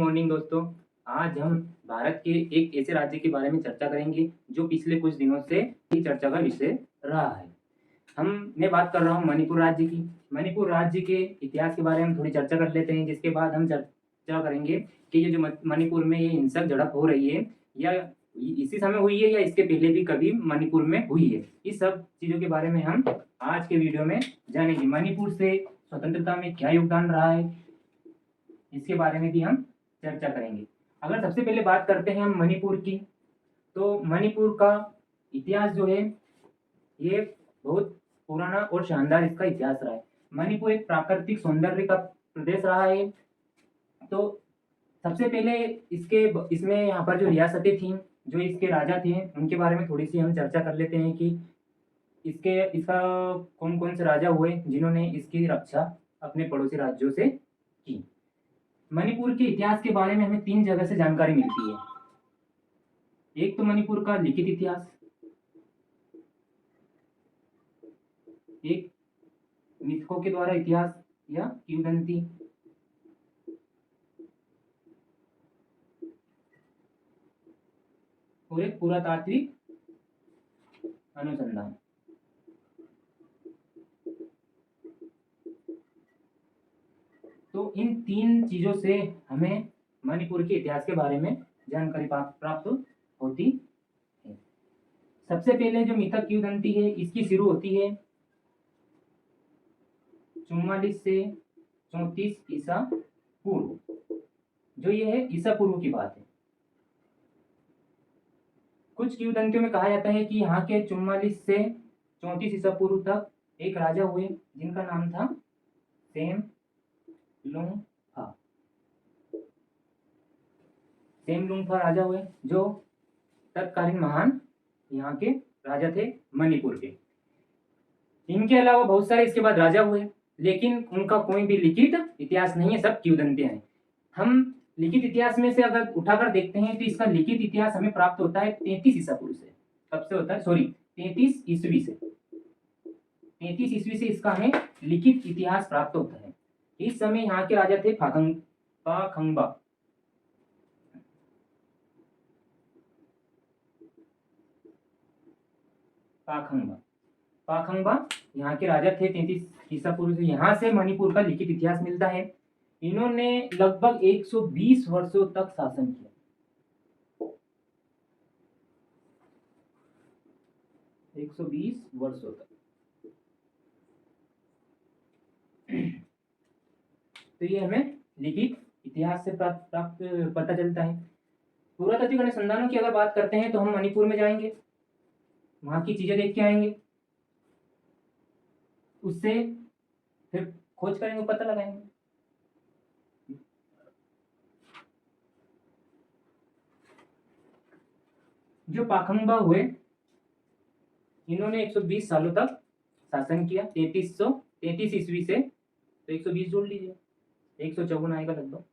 Morning दोस्तों। आज हम भारत के एक ऐसे राज्य के बारे में चर्चा करेंगे जो पिछले कुछ दिनों से ही चर्चा का विषय रहा है। मैं बात कर रहा हूँ मणिपुर राज्य की। मणिपुर राज्य के इतिहास के बारे में थोड़ी चर्चा कर लेते हैं, जिसके बाद हम चर्चा करेंगे कि ये जो मणिपुर में ये हिंसक झड़प हो रही है या इसी समय हुई है या इसके पहले भी कभी मणिपुर में हुई है, इस सब चीज़ों के बारे में हम आज के वीडियो में जानेंगे। मणिपुर से स्वतंत्रता में क्या योगदान रहा है, इसके बारे में भी हम चर्चा करेंगे। अगर सबसे पहले बात करते हैं हम मणिपुर की, तो मणिपुर का इतिहास जो है ये बहुत पुराना और शानदार इसका इतिहास रहा है। मणिपुर एक प्राकृतिक सौंदर्य का प्रदेश रहा है। तो सबसे पहले इसमें यहाँ पर जो रियासतें थीं, जो इसके राजा थे, उनके बारे में थोड़ी सी हम चर्चा कर लेते हैं कि इसका कौन कौन से राजा हुए जिन्होंने इसकी रक्षा अपने पड़ोसी राज्यों से की। मणिपुर के इतिहास के बारे में हमें 3 जगह से जानकारी मिलती है। एक तो मणिपुर का लिखित इतिहास, एक मिथकों के द्वारा इतिहास या किंवदंती, और एक पुरातात्विक अनुसंधान। तो इन 3 चीजों से हमें मणिपुर के इतिहास के बारे में जानकारी प्राप्त होती है। सबसे पहले जो मिथक किंवदंती है, इसकी शुरू होती है 44 से 34 ईसा पूर्व। जो ये है ईसा पूर्व की बात है। कुछ किंवदंतियों में कहा जाता है कि यहाँ के 44 से 34 ईसा पूर्व तक एक राजा हुए जिनका नाम था सेमलुंगफा। सेमलुंगफा राजा हुए जो तत्कालीन महान यहाँ के राजा थे मणिपुर के। इनके अलावा बहुत सारे इसके बाद राजा हुए, लेकिन उनका कोई भी लिखित इतिहास नहीं है, सब किंवदंतियां हैं। हम लिखित इतिहास में से अगर उठाकर देखते हैं तो इसका लिखित इतिहास हमें प्राप्त होता है 33 ईसा पूर्व से। कब से होता है? 33 ईस्वी से। 33 ईस्वी से इसका हमें लिखित इतिहास प्राप्त होता है। इस समय यहाँ के राजा थे पाखंबा। पाखंबा यहाँ के राजा थे 33 ईसा पूर्व से। यहाँ से मणिपुर का लिखित इतिहास मिलता है। इन्होंने लगभग 120 वर्षों तक शासन किया। 120 वर्षों तक। तो ये हमें लिखित इतिहास से प्राप्त पता चलता है। पुरातात्विक अनुसंधानों की अगर बात करते हैं तो हम मणिपुर में जाएंगे, वहां की चीजें देख के आएंगे, उससे फिर खोज करेंगे, पता लगाएंगे। जो पाखंबा हुए, इन्होंने 120 सालों तक शासन किया। 33 ईस्वी से, तो 120 जोड़ लीजिए, 154 आएगा लगभग।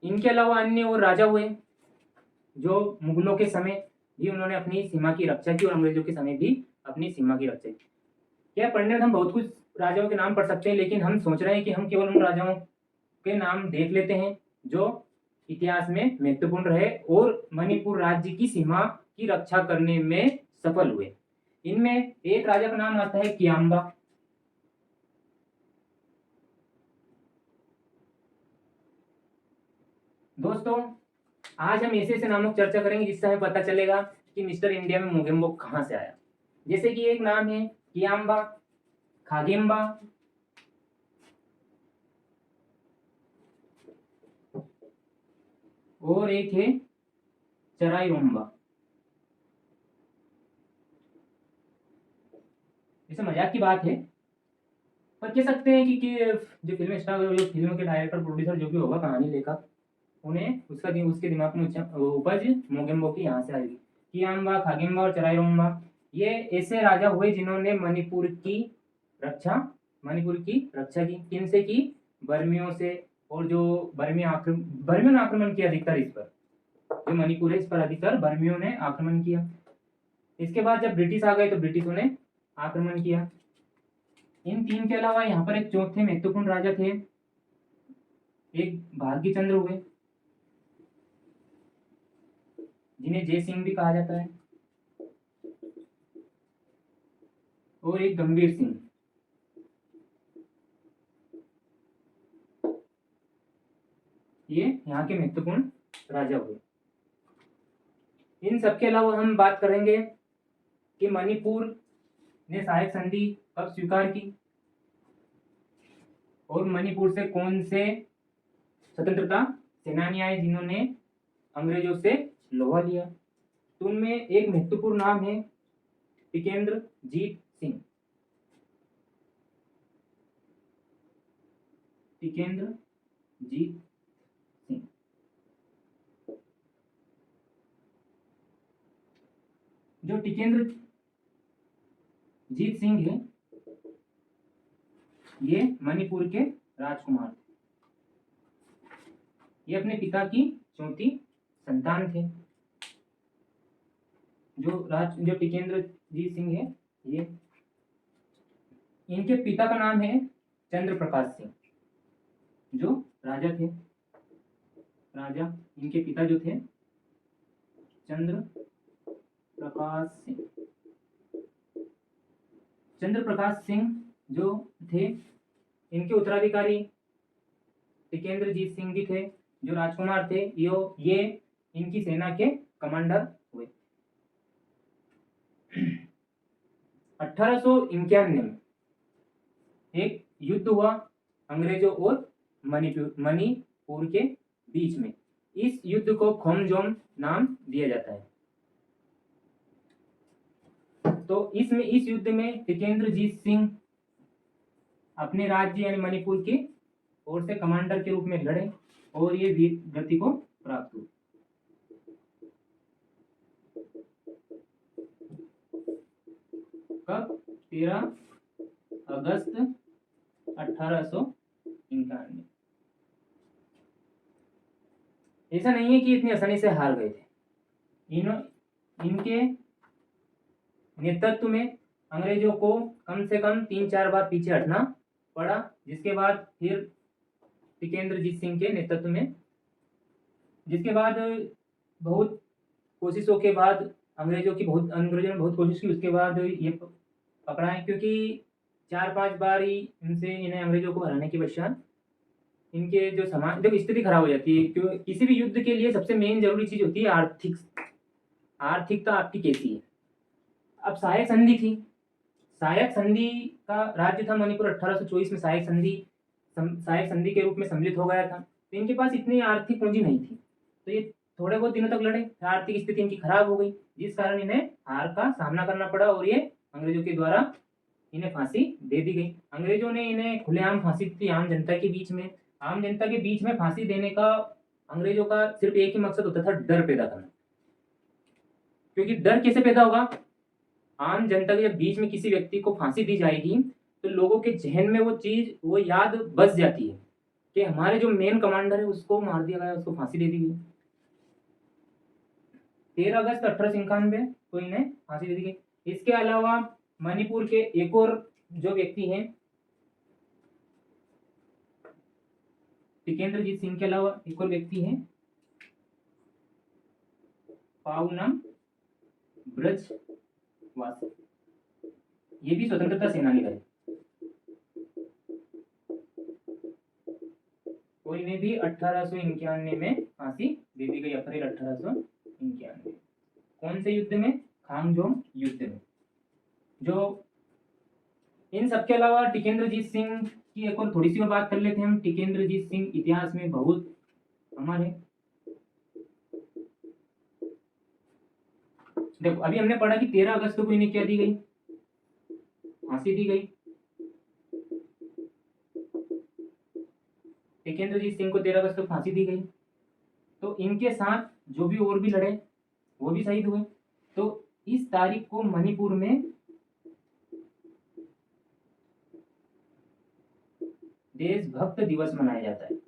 इनके अलावा अन्य और राजा हुए जो मुगलों के समय भी उन्होंने अपनी सीमा की रक्षा की और अंग्रेजों के समय भी अपनी सीमा की रक्षा की। क्या पढ़ने में हम बहुत कुछ राजाओं के नाम पढ़ सकते हैं, लेकिन हम सोच रहे हैं कि हम केवल उन राजाओं के नाम देख लेते हैं जो इतिहास में महत्वपूर्ण रहे और मणिपुर राज्य की सीमा की रक्षा करने में सफल हुए। इनमें एक राजा का नाम आता है कियांबा। दोस्तों, आज हम ऐसे ऐसे नामों की चर्चा करेंगे जिससे हमें पता चलेगा कि मिस्टर इंडिया में मोगेम्बो कहां से आया। जैसे कि एक नाम है कियांबा, खागेम्बा, और एक है चराइरोम्बा। जैसे मजाक की बात है, पर कह सकते हैं कि जो फिल्म स्टार, जो फिल्म के डायरेक्टर, प्रोड्यूसर, जो भी होगा, कहानी लेखक, उन्हें उसके दिमाग में उपज मोगेम्बो की यहाँ से आएगी। कियांबा, खागिम्बा और चराइरोम्बा ये ऐसे राजा हुए जिन्होंने मणिपुर की रक्षा की। किन से की? बर्मियों से। और जो बर्मियों ने आक्रमण किया अधिकतर इस पर, जो मणिपुर है इस पर अधिकतर बर्मियों ने आक्रमण किया। इसके बाद जब ब्रिटिश आ गए तो ब्रिटिशों ने आक्रमण किया। इन 3 के अलावा यहाँ पर एक चौथे महत्वपूर्ण राजा थे, एक भाग्य चंद्र हुए, जिन्हें जय सिंह भी कहा जाता है, और एक गंभीर सिंह। ये यहाँ के महत्वपूर्ण राजा हुए। इन सबके अलावा हम बात करेंगे कि मणिपुर ने सहायक संधि कब स्वीकार की, और मणिपुर से कौन से स्वतंत्रता सेनानी आए जिन्होंने अंग्रेजों से लोहा लिया। तो उनमें एक महत्वपूर्ण नाम है टिकेंद्र जीत सिंह। टिकेंद्र जीत सिंह। जो टिकेंद्र जीत सिंह है, ये मणिपुर के राजकुमार थे। ये अपने पिता की चौथी संतान थे। जो टिकेंद्र जीत सिंह है, ये इनके पिता का नाम है चंद्र प्रकाश सिंह, जो राजा थे। राजा इनके पिता जो थे चंद्र प्रकाश सिंह। चंद्र प्रकाश सिंह जो थे, इनके उत्तराधिकारी टिकेंद्र जीत सिंह भी थे, जो राजकुमार थे। ये इनकी सेना के कमांडर हुए। 1891 में एक युद्ध हुआ अंग्रेजों और मणिपुर के बीच में। इस युद्ध को खोमजोम नाम दिया जाता है। तो इस युद्ध में टिकेंद्र जीत सिंह अपने राज्य यानी मणिपुर की ओर से कमांडर के रूप में लड़े और ये वीर गति को प्राप्त हुए। कब? 13 अगस्त 1891। ऐसा नहीं है कि इतनी आसानी से हार गए थे। इनके नेतृत्व में अंग्रेजों को कम से कम 3-4 बार पीछे हटना पड़ा, जिसके बाद फिर टिकेंद्र जीत सिंह के नेतृत्व में, जिसके बाद बहुत कोशिशों के बाद अंग्रेजों ने बहुत कोशिश की, उसके बाद ये पकड़ा है। क्योंकि 4-5 बार ही इन्हें अंग्रेजों को हराने के पश्चात इनके जो समाज जब स्थिति खराब हो जाती है। क्यों? किसी भी युद्ध के लिए सबसे मेन जरूरी चीज होती है आर्थिकता आपकी कैसी है। अब सहायक संधि थी। सहायक संधि का राज्य था मणिपुर। 1824 में सहायक संधि के रूप में सम्मिलित हो गया था। तो इनके पास इतनी आर्थिक पूंजी नहीं थी, तो ये थोड़े बहुत दिनों तक लड़े। आर्थिक स्थिति इनकी खराब हो गई, जिस कारण इन्हें हार का सामना करना पड़ा और ये अंग्रेजों के द्वारा इन्हें फांसी दे दी गई। अंग्रेजों ने इन्हें खुलेआम फांसी दी आम जनता के बीच में। आम जनता के बीच में फांसी देने का अंग्रेजों का सिर्फ एक ही मकसद होता था, डर पैदा करना। क्योंकि डर कैसे पैदा होगा? आम जनता के बीच में किसी व्यक्ति को फांसी दी जाएगी तो लोगों के जहन में वो याद बस जाती है कि हमारे जो मेन कमांडर है उसको मार दिया गया, उसको फांसी दे दी गई। 13 अगस्त 1891 को इन्हें फांसी दे दी गई। इसके अलावा मणिपुर के एक और जो व्यक्ति हैं, टिकेंद्र जीत सिंह के अलावा एक और व्यक्ति हैं पाउनम ब्रजवासी। ये भी स्वतंत्रता सेनानी रहे और इन्हें भी 1891 में फांसी दे दी गई, अप्रैल 1891। कौन से युद्ध में? खामजोम युद्ध में। जो इन सबके अलावा टिकेंद्र जीत सिंह की एक और थोड़ी सी और बात कर लेते हैं हम। टिकेंद्र जीत सिंह इतिहास में बहुत अमर है। देखो, अभी हमने पढ़ा कि 13 अगस्त को इन्हें क्या दी गई? फांसी दी गई। टिकेंद्र जीत सिंह को 13 अगस्त को फांसी दी गई। तो इनके साथ जो भी और भी लड़े वो भी शहीद हुए। तो इस तारीख को मणिपुर में देशभक्त दिवस मनाया जाता है।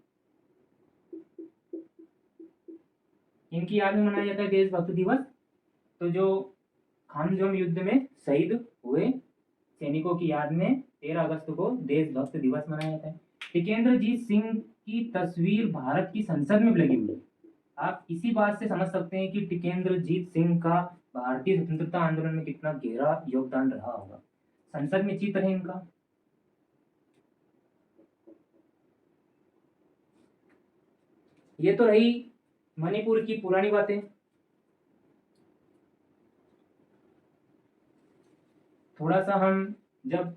इनकी याद में मनाया जाता है देशभक्त दिवस। तो जो खामजोम युद्ध में शहीद हुए सैनिकों की याद में 13 अगस्त को देशभक्त दिवस मनाया जाता है। टिकेंद्र जीत सिंह की तस्वीर भारत की संसद में लगी हुई है। आप इसी बात से समझ सकते हैं कि टिकेंद्रजीत सिंह का भारतीय स्वतंत्रता आंदोलन में कितना गहरा योगदान रहा होगा। संसद में चित्र है इनका। ये तो रही मणिपुर की पुरानी बातें। थोड़ा सा हम जब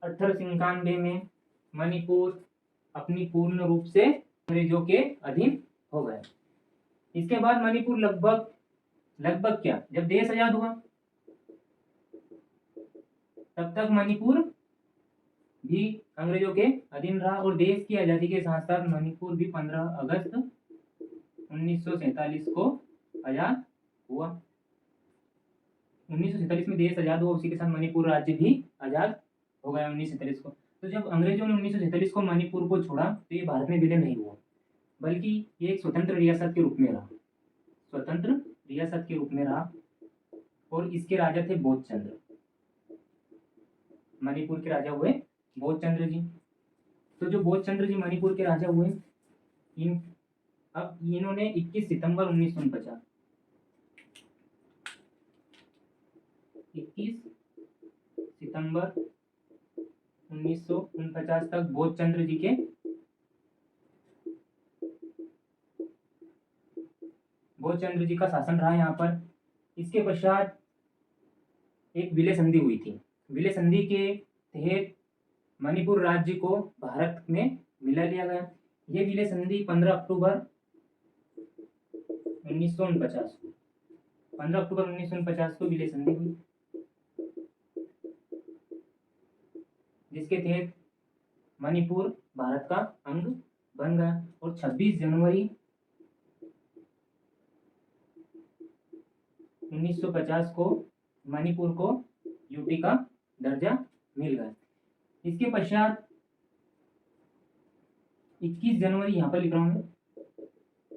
1891 में मणिपुर अपनी पूर्ण रूप से अंग्रेजों के अधीन हो गए। इसके बाद मणिपुर लगभग क्या, जब देश आजाद हुआ तब तक मणिपुर भी अंग्रेजों के अधीन रहा और देश की आजादी के साथ साथ मणिपुर भी 15 अगस्त 1947 को आजाद हुआ। 1947 में देश आजाद हुआ, उसी के साथ मणिपुर राज्य भी आजाद हो गया 1947 को। तो जब अंग्रेजों ने 1947 को मणिपुर को छोड़ा तो ये भारत में विलय नहीं हुआ, बल्कि ये एक स्वतंत्र रियासत के रूप में रहा, स्वतंत्र रियासत के रूप में रहा। और इसके राजा थे बोधचंद्र। मणिपुर के राजा हुए बोधचंद्र जी। तो जो बोधचंद्र जी मणिपुर के राजा हुए, अब इन्होंने 21 सितंबर 1949 तक बोधचंद्र जी का शासन रहा यहाँ पर। इसके पश्चात एक विलय संधि हुई थी। विलय संधि के तहत मणिपुर राज्य को भारत में मिला लिया गया। ये विलय संधि 15 अक्टूबर 1949 को विलय संधि हुई, जिसके तहत मणिपुर भारत का अंग बन गया। और 26 जनवरी 1950 को मणिपुर को यूटी का दर्जा मिल गया। इसके पश्चात 21 जनवरी यहाँ पर लिख रहा हूँ,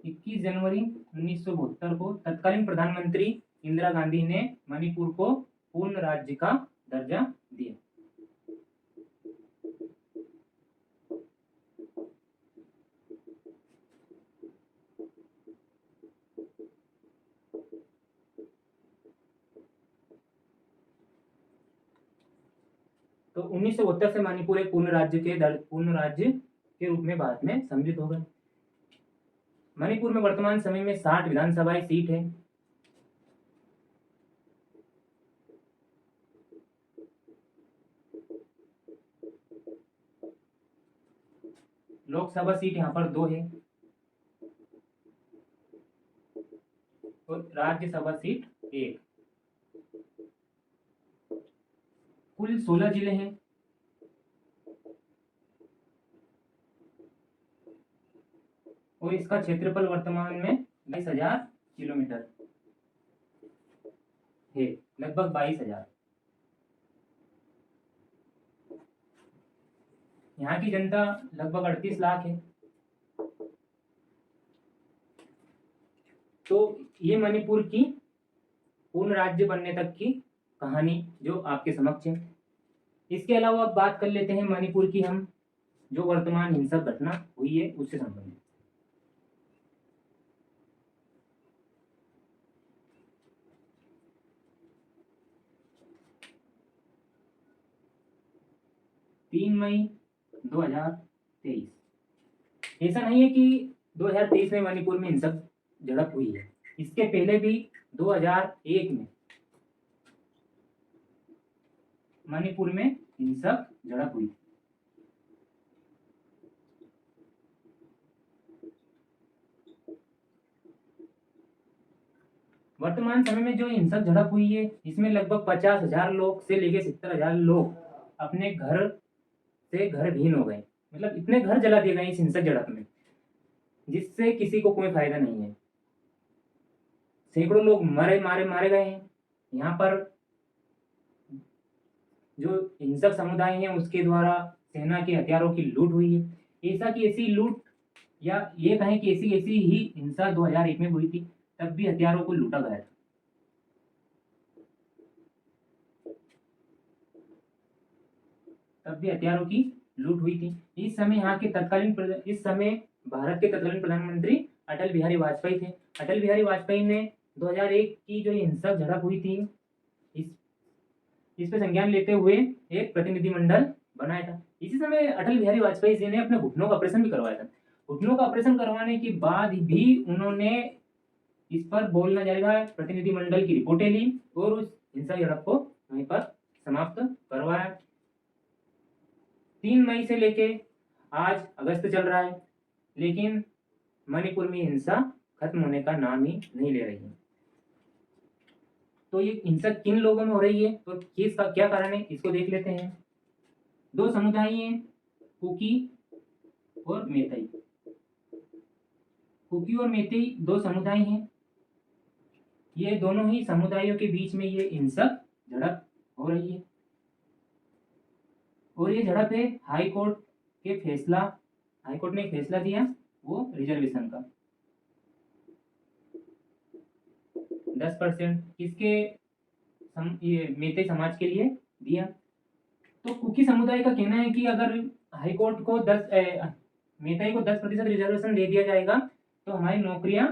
21 जनवरी 1972 को तत्कालीन प्रधानमंत्री इंदिरा गांधी ने मणिपुर को पूर्ण राज्य का दर्जा दिया। तो 1972 से मणिपुर एक पूर्ण राज्य के रूप में भारत में सम्मिलित हो गए। मणिपुर में वर्तमान समय में 60 विधानसभाएं सीट है। लोकसभा सीट यहाँ पर 2 है और राज्यसभा सीट 1। कुल 16 जिले हैं। और इसका क्षेत्रफल वर्तमान में 22,000 किलोमीटर है, लगभग 22,000। यहाँ की जनता लगभग 38 लाख है। तो ये मणिपुर की पूर्ण राज्य बनने तक की कहानी जो आपके समक्ष है। इसके अलावा अब बात कर लेते हैं मणिपुर की हम, जो वर्तमान हिंसक घटना हुई है उससे संबंधित। तीन मई 2023। ऐसा नहीं है कि 2023 में मणिपुर में हिंसक झड़प हुई है, इसके पहले भी 2001 में मणिपुर में हिंसक झड़प हुई। वर्तमान समय में जो हिंसक झड़प हुई है इसमें लगभग 50,000 लोग से लेकर 70,000 लोग अपने घर से घर विहीन हो गए। मतलब इतने घर जला दिए गए इस हिंसक झड़प में, जिससे किसी को कोई फायदा नहीं है। सैकड़ों लोग मारे गए हैं। यहाँ पर जो हिंसक समुदाय है उसके द्वारा सेना के हथियारों की लूट हुई है। ऐसा की ऐसी लूट, या ये कहें कि ऐसी ही हिंसा 2001 में हुई थी, तब भी हथियारों को लूटा गया था। तब भी हथियारों की लूट हुई थी। इस समय भारत के तत्कालीन प्रधानमंत्री अटल बिहारी वाजपेयी थे। अटल बिहारी वाजपेयी ने 2001 की जो हिंसक झड़प हुई थी, इस पे संज्ञान लेते हुए एक प्रतिनिधिमंडल बनाया था। इसी समय अटल बिहारी वाजपेयी जी ने अपने घुटनों का ऑपरेशन भी करवाया था। घुटनों का ऑपरेशन करवाने के बाद भी उन्होंने इस पर बोलना जारी रहा, प्रतिनिधिमंडल की रिपोर्टें ली और उस हिंसक झड़प को वहीं पर समाप्त करवाया। 3 मई से लेके आज अगस्त चल रहा है, लेकिन मणिपुर में हिंसा खत्म होने का नाम ही नहीं ले रही है। तो ये हिंसा किन लोगों में हो रही है और इसका क्या कारण है, इसको देख लेते हैं। 2 समुदाय हैं, कुकी और मेतई। कुकी और मेतई 2 समुदाय हैं। ये दोनों ही समुदायों के बीच में ये हिंसक झड़प हो रही है और ये झड़प है हाई कोर्ट ने एक फैसला दिया, वो रिजर्वेशन का 10% किसके ये मेते समाज के लिए दिया। तो कुकी समुदाय का कहना है कि अगर हाई कोर्ट को मेतई को 10% रिजर्वेशन दे दिया जाएगा तो हमारी नौकरियां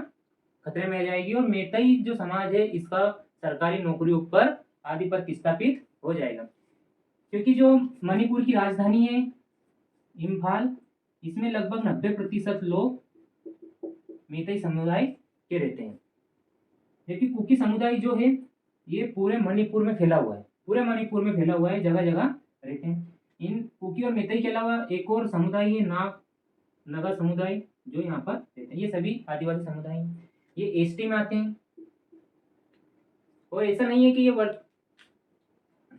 खतरे में आ जाएगी और मेतई जो समाज है इसका सरकारी नौकरियों पर आधिपत्य स्थापित हो जाएगा। क्योंकि जो मणिपुर की राजधानी है इम्फाल, इसमें लगभग 90% लोग मेतई समुदाय के रहते हैं, जबकि कुकी समुदाय जो है ये पूरे मणिपुर में फैला हुआ है, जगह जगह रहते हैं। इन कुकी और मेतई के अलावा एक और समुदाय है नागा समुदाय, जो यहाँ पर रहते हैं। ये सभी आदिवासी समुदाय हैं, ये एसटी में आते हैं। और ऐसा नहीं है कि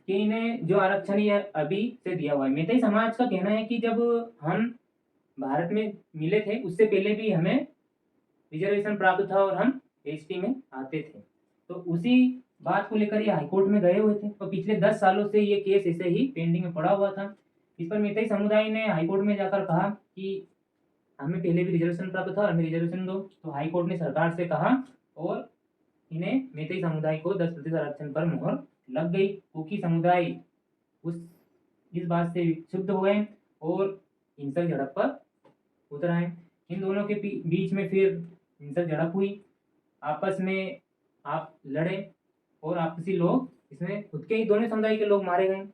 इन्हें जो आरक्षण ये अभी से दिया हुआ है। मेतई समाज का कहना है कि जब हम भारत में मिले थे उससे पहले भी हमें रिजर्वेशन प्राप्त था और हम एसटी में आते थे। तो उसी बात को लेकर ये हाईकोर्ट में गए हुए थे और पिछले 10 सालों से ये केस ऐसे ही पेंडिंग में पड़ा हुआ था। इस पर मेतई समुदाय ने हाईकोर्ट में जाकर कहा कि हमें पहले भी रिजर्वेशन प्राप्त था, हमें रिजर्वेशन दो। तो हाईकोर्ट ने सरकार से कहा और इन्हें मेतई समुदाय को 10% आरक्षण पर मोहर लग गई। कुकी समुदाय इस बात से क्षुब्ध हो गए और हिंसक झड़प पर उतर आए। इन दोनों के बीच में फिर हिंसक झड़प हुई, आपस में आप लड़े और आपसी लोग इसमें खुद के ही दोनों समुदाय के लोग मारे गए।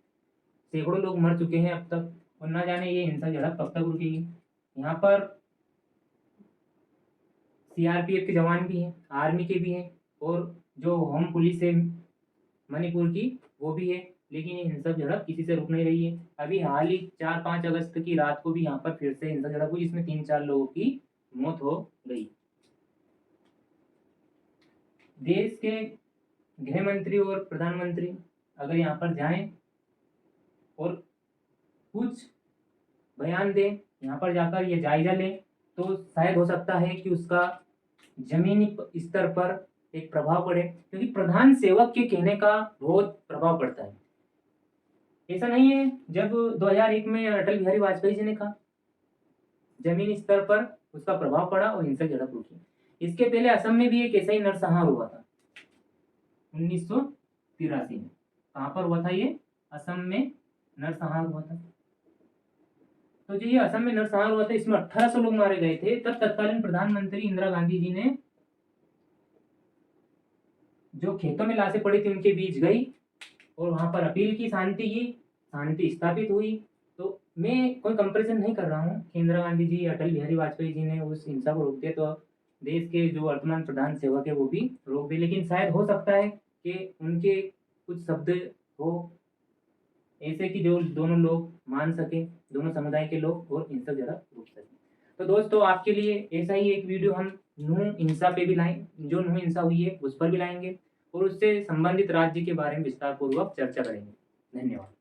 सैकड़ों लोग मर चुके हैं अब तक और ना जाने ये हिंसक झड़प कब तक रुकेगी। यहाँ पर सीआरपीएफ के जवान भी हैं, आर्मी के भी हैं और जो होम पुलिस है मणिपुर की वो भी है, लेकिन ये हिंसक झड़प किसी से रुक नहीं रही है। अभी हाल ही 4-5 अगस्त की रात को भी यहाँ पर फिर से हिंसक झड़प हुई, जिसमें 3-4 लोगों की मौत हो गई। देश के गृह मंत्री और प्रधानमंत्री अगर यहाँ पर जाएं और कुछ बयान दें, यहाँ पर जाकर ये जायजा लें, तो शायद हो सकता है कि उसका जमीनी स्तर पर एक प्रभाव पड़े, क्योंकि प्रधान सेवक के कहने का बहुत प्रभाव पड़ता है। ऐसा नहीं है, जब 2001 में अटल बिहारी वाजपेयी जी ने कहा, जमीनी स्तर पर उसका प्रभाव पड़ा और हिंसक झड़प रुकी। इसके पहले असम में भी एक ऐसा ही नरसंहार हुआ था 1983 में। कहाँ पर हुआ था ये? असम में नरसंहार हुआ था। तो जो ये असम में नरसंहार हुआ था इसमें 1800 लोग मारे गए थे। तब तत्कालीन प्रधानमंत्री इंदिरा गांधी जी ने जो खेतों में लाशें पड़ी थी उनके बीच गई और वहां पर अपील की, शांति स्थापित हुई। तो मैं कोई कंपैरिजन नहीं कर रहा हूँ कि इंदिरा गांधी जी, अटल बिहारी वाजपेयी जी ने उस हिंसा को रोक दिया तो देश के जो वर्तमान प्रधान सेवक है वो भी रोक दे, लेकिन शायद हो सकता है कि उनके कुछ शब्द हो ऐसे कि जो दोनों लोग मान सके, दोनों समुदाय के लोग, और हिंसक झड़प रोक सके। तो दोस्तों आपके लिए ऐसा ही एक वीडियो हम नूह हिंसा पे भी जो नूह हिंसा हुई है उस पर भी लाएंगे और उससे संबंधित राज्य के बारे में विस्तार पूर्वक चर्चा करेंगे। धन्यवाद।